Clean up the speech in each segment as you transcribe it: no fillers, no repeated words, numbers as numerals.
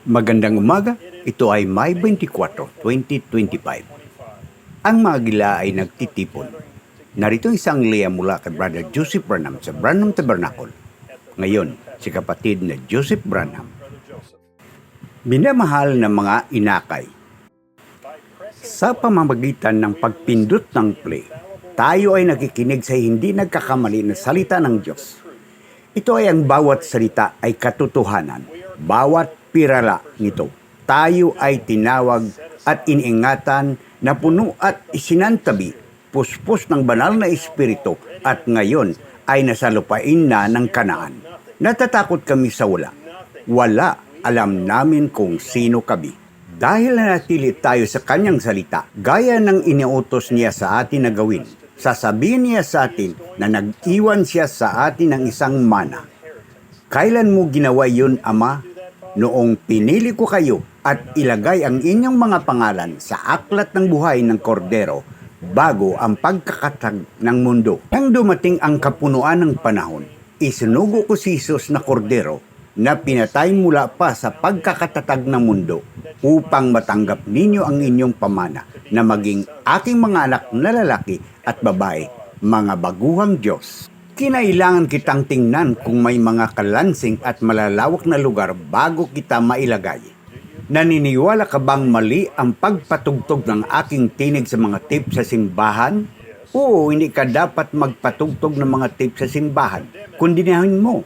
Magandang umaga, ito ay May 24, 2025. Ang mga gila ay nagtitipon. Narito isang liya mula kay Brother Joseph Branham sa Branham Tabernacle. Ngayon, si kapatid na Joseph Branham. Minamahal na mga inakay. Sa pamamagitan ng pagpindot ng play, tayo ay nakikinig sa hindi nagkakamali na salita ng Diyos. Ito ay ang bawat salita ay katotohanan. Bawat pirala nito, tayo ay tinawag at iniingatan na puno at isinantabi, puspos ng banal na espiritu at ngayon ay nasa lupain na ng Kanaan. Natatakot kami sa wala. Wala, alam namin kung sino kami. Dahil nanatili tayo sa kanyang salita, gaya ng iniutos niya sa atin na gawin, sasabihin niya sa atin na nag-iwan siya sa atin ng isang mana. Kailan mo ginawa yun, Ama? Noong pinili ko kayo at ilagay ang inyong mga pangalan sa aklat ng buhay ng kordero bago ang pagkakatag ng mundo. Nang dumating ang kapunuan ng panahon, isinugo ko si Jesus na kordero na pinatay mula pa sa pagkakatatag ng mundo upang matanggap ninyo ang inyong pamana na maging aking mga anak na lalaki at babae, mga baguhang Diyos. Kinailangan kitang tingnan kung may mga kalansing at malalawak na lugar bago kita mailagay. Naniniwala ka bang mali ang pagpatugtog ng aking tinig sa mga tape sa simbahan? Oo, hindi ka dapat magpatugtog ng mga tape sa simbahan. Kundinahin mo.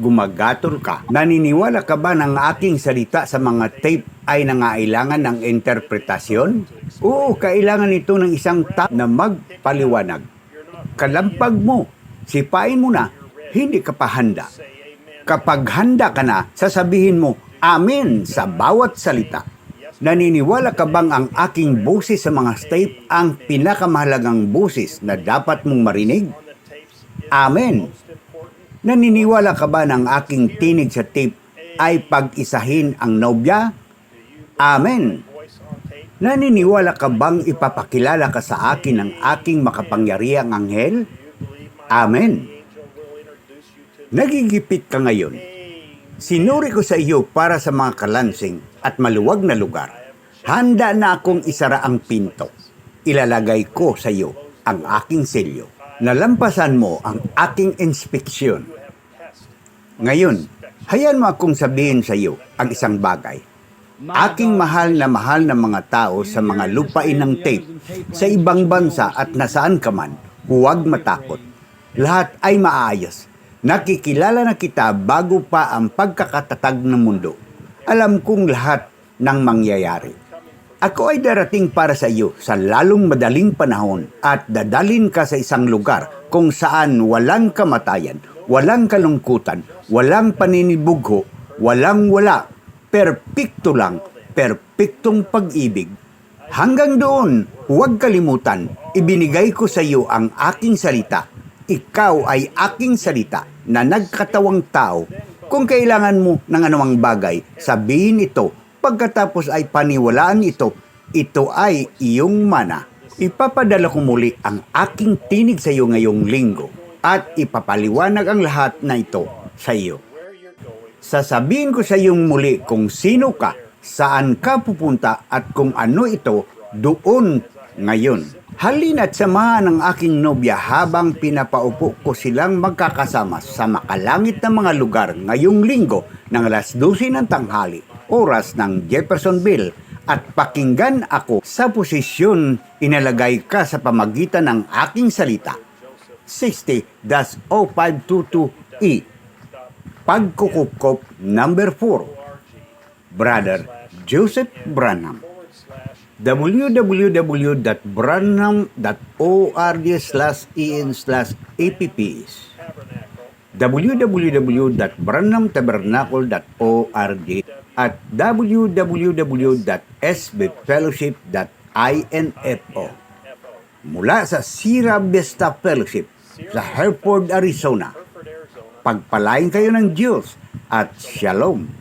Gumagatol ka. Naniniwala ka ba ng aking salita sa mga tape ay nangailangan ng interpretasyon? Oo, kailangan ito ng isang tao na magpaliwanag. Kalampag mo. Sipain mo na, hindi ka pa handa. Kapag handa ka na, sasabihin mo, Amen sa bawat salita. Naniniwala ka bang ang aking boses sa mga tape ang pinakamahalagang boses na dapat mong marinig? Amen. Naniniwala ka ba ng aking tinig sa tape ay pag-isahin ang nobya? Amen. Naniniwala ka bang ipapakilala ka sa akin ng aking makapangyarihang anghel? Amen. Nagigipit ka ngayon. Sinuri ko sa iyo para sa mga kalansing at maluwag na lugar. Handa na akong isara ang pinto. Ilalagay ko sa iyo ang aking selyo. Nalampasan mo ang aking inspeksyon. Ngayon, hayaan mo akong sabihin sa iyo ang isang bagay. Aking mahal na mga tao sa mga lupain ng tape, sa ibang bansa at nasaan ka man, huwag matakot. Lahat ay maayos. Nakikilala na kita bago pa ang pagkakatatag ng mundo. Alam kong lahat ng mangyayari. Ako ay darating para sa iyo sa lalong madaling panahon at dadalhin ka sa isang lugar kung saan walang kamatayan, walang kalungkutan, walang paninibugho, walang wala. Perpekto lang, perpektong pag-ibig. Hanggang doon, huwag kalimutan, ibinigay ko sa iyo ang aking salita. Ikaw ay aking salita na nagkatawang tao. Kung kailangan mo ng anumang bagay, sabihin ito. Pagkatapos ay paniwalaan ito. Ito ay iyong mana. Ipapadala ko muli ang aking tinig sa iyo ngayong linggo at ipapaliwanag ang lahat na ito sa iyo. Sasabihin ko sa iyong muli kung sino ka, saan ka pupunta at kung ano ito doon ngayon. Halina't samahan ng aking nobya habang pinapaupo ko silang magkakasama sa makalangit na mga lugar ngayong linggo ng alas 12 ng tanghali, oras ng Jeffersonville, at pakinggan ako sa posisyon inalagay ka sa pamagitan ng aking salita. 60-0522E Pagkukupkop number 4 Brother Joseph Branham. www.branham.org/en/apps www.branhamtabernacle.org at www.sbfellowship.info mula sa Sierra Vista Fellowship sa Hereford, Arizona. Pagpalain kayo ng Diyos at Shalom.